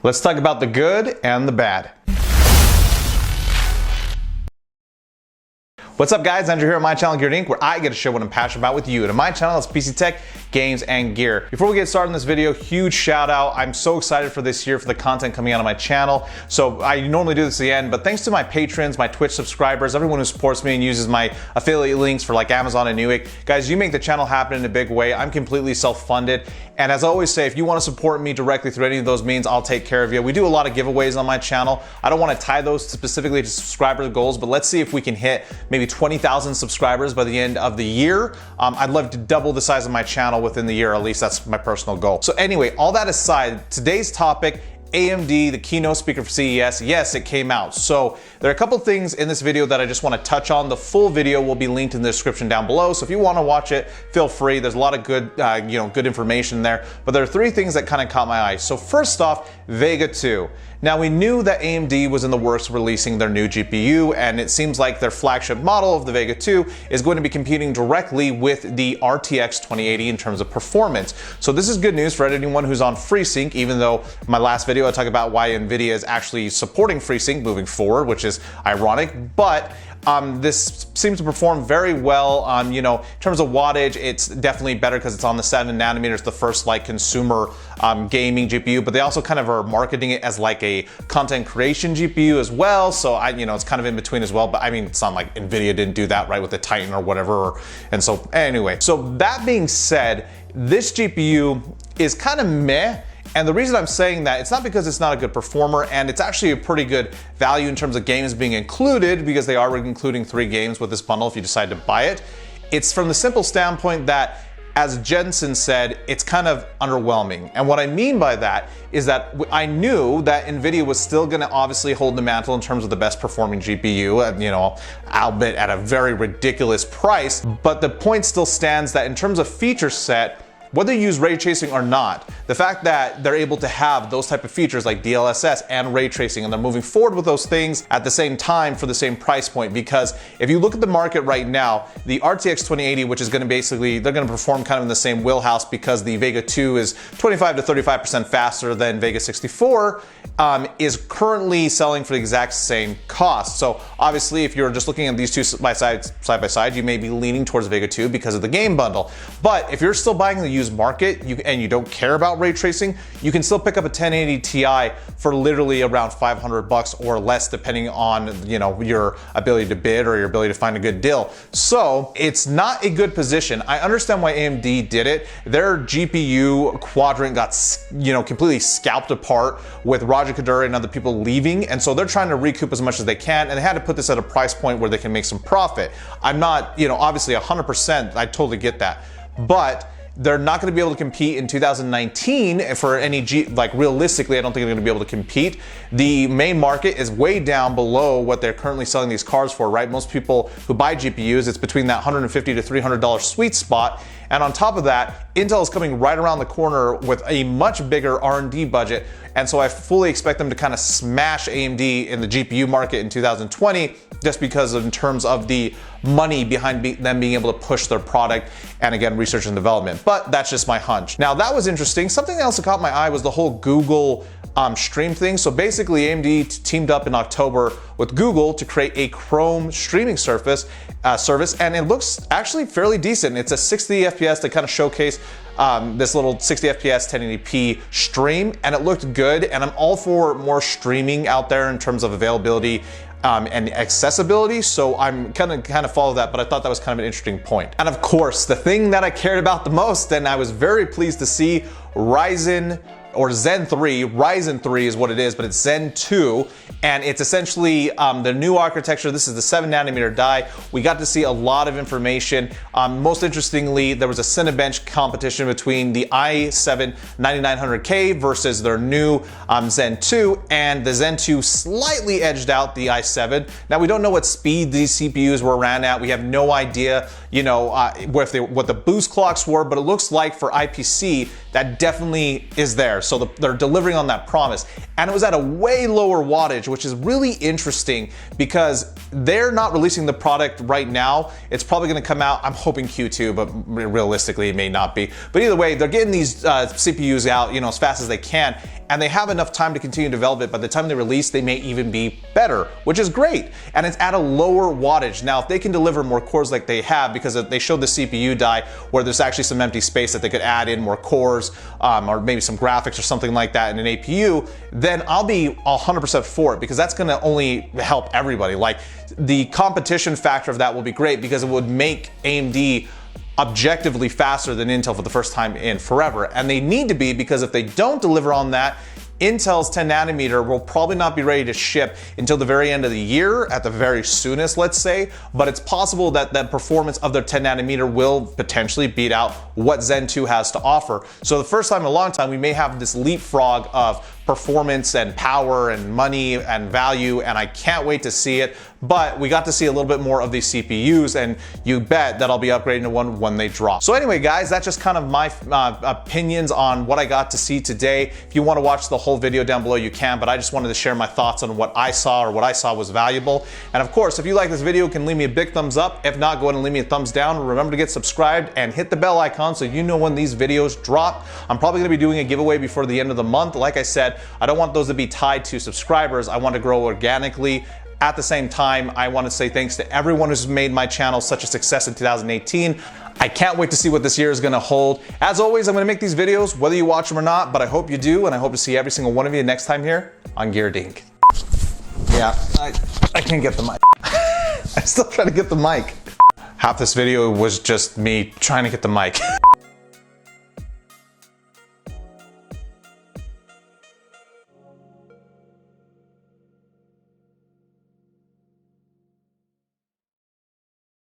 Let's talk about the good and the bad. What's up guys, Andrew here on my channel, Gear Inc., where I get to share what I'm passionate about with you. And on my channel, it's PC tech, games, and gear. Before we get started in this video, huge shout out. I'm so excited for this year for the content coming out on my channel. So I normally do this at the end, but thanks to my patrons, my Twitch subscribers, everyone who supports me and uses my affiliate links for like Amazon and Newegg, guys, you make the channel happen in a big way. I'm completely self-funded. And as I always say, if you want to support me directly through any of those means, I'll take care of you. We do a lot of giveaways on my channel. I don't want to tie those specifically to subscriber goals, but let's see if we can hit maybe 20,000 subscribers by the end of the year. I'd love to double the size of my channel within the year, at least that's my personal goal. So anyway, all that aside, today's topic, AMD, the keynote speaker for CES, yes, it came out. So there are a couple things in this video that I just want to touch on. The full video will be linked in the description down below. So if you want to watch it, feel free. There's a lot of good, good information there. But there are three things that kind of caught my eye. So first off, Vega 2. Now we knew that AMD was in the works of releasing their new GPU, and it seems like their flagship model of the Vega 2 is going to be competing directly with the RTX 2080 in terms of performance. So this is good news for anyone who's on FreeSync, even though my last video I talked about why NVIDIA is actually supporting FreeSync moving forward, which is ironic, but this seems to perform very well. In terms of wattage, it's definitely better because it's on the 7 nanometers, the first like consumer gaming GPU, but they also kind of are marketing it as like a content creation GPU as well. So it's kind of in between as well, but I mean, it's not like NVIDIA didn't do that right with the Titan or whatever. And so anyway, so that being said, this GPU is kind of meh. And the reason I'm saying that, it's not because it's not a good performer, and it's actually a pretty good value in terms of games being included, because they are including 3 games with this bundle if you decide to buy it. It's from the simple standpoint that, as Jensen said, it's kind of underwhelming. And what I mean by that is that I knew that NVIDIA was still gonna obviously hold the mantle in terms of the best performing GPU, albeit at a very ridiculous price. But the point still stands that in terms of feature set, whether you use ray tracing or not, the fact that they're able to have those type of features like DLSS and ray tracing, and they're moving forward with those things at the same time for the same price point, because if you look at the market right now, the RTX 2080, which is gonna basically, they're gonna perform kind of in the same wheelhouse because the Vega 2 is 25 to 35% faster than Vega 64, is currently selling for the exact same cost. So obviously, if you're just looking at these two side by side, you may be leaning towards Vega 2 because of the game bundle. But if you're still buying the used market and you don't care about ray tracing, you can still pick up a 1080 Ti for literally around $500 or less, depending on your ability to bid or your ability to find a good deal. So it's not a good position. I understand why AMD did it. Their GPU quadrant got completely scalped apart with Roger Kaduri and other people leaving, and so they're trying to recoup as much as they can, and they had to put this at a price point where they can make some profit. I'm not, obviously 100%, I totally get that, but they're not going to be able to compete in 2019 for any realistically, I don't think they're going to be able to compete. The main market is way down below what they're currently selling these cards for, right? Most people who buy GPUs, it's between that $150 to $300 sweet spot. And on top of that, Intel is coming right around the corner with a much bigger R&D budget. And so I fully expect them to kind of smash AMD in the GPU market in 2020, just because in terms of the money behind them being able to push their product and again, research and development. But that's just my hunch. Now that was interesting. Something else that caught my eye was the whole Google stream thing. So basically AMD teamed up in October with Google to create a Chrome streaming service, and it looks actually fairly decent. It's a 60 FPS to kind of showcase this little 60 FPS 1080p stream, and it looked good. And I'm all for more streaming out there in terms of availability and accessibility, so I'm kind of follow that, but I thought that was kind of an interesting point. And of course, the thing that I cared about the most, and I was very pleased to see, Ryzen 3 is what it is, but it's Zen 2, and it's essentially the new architecture. This is the 7 nanometer die. We got to see a lot of information. Most interestingly, there was a Cinebench competition between the i7 9900K versus their new Zen 2, and the Zen 2 slightly edged out the i7. Now, we don't know what speed these CPUs were ran at. We have no idea, what the boost clocks were, but it looks like for IPC, that definitely is there. So they're delivering on that promise. And it was at a way lower wattage, which is really interesting because they're not releasing the product right now. It's probably gonna come out, I'm hoping Q2, but realistically it may not be. But either way, they're getting these CPUs out, as fast as they can. and they have enough time to continue to develop it. By the time they release, they may even be better, which is great. And it's at a lower wattage. Now, if they can deliver more cores like they have, because they showed the CPU die where there's actually some empty space that they could add in more cores, or maybe some graphics or something like that in an APU, then I'll be 100% for it, because that's gonna only help everybody. Like, the competition factor of that will be great, because it would make AMD objectively faster than Intel for the first time in forever. And they need to be, because if they don't deliver on that, Intel's 10 nanometer will probably not be ready to ship until the very end of the year, at the very soonest, let's say. But it's possible that the performance of their 10 nanometer will potentially beat out what Zen 2 has to offer. So the first time in a long time, we may have this leapfrog of performance and power and money and value, and I can't wait to see it. But we got to see a little bit more of these CPUs, and you bet that I'll be upgrading to one when they drop. So anyway, guys, that's just kind of my opinions on what I got to see today. If you want to watch the whole video down below, you can, but I just wanted to share my thoughts on what I saw, or what I saw was valuable. And of course, if you like this video, you can leave me a big thumbs up. If not, go ahead and leave me a thumbs down. Remember to get subscribed and hit the bell icon so you know when these videos drop. I'm probably going to be doing a giveaway before the end of the month. Like I said, I don't want those to be tied to subscribers. I want to grow organically. At the same time, I want to say thanks to everyone who's made my channel such a success in 2018. I can't wait to see what this year is going to hold. As always, I'm going to make these videos whether you watch them or not, but I hope you do, and I hope to see every single one of you next time here on Gear Dink. Yeah, I can't get the mic. I'm still trying to get the mic. Half this video was just me trying to get the mic.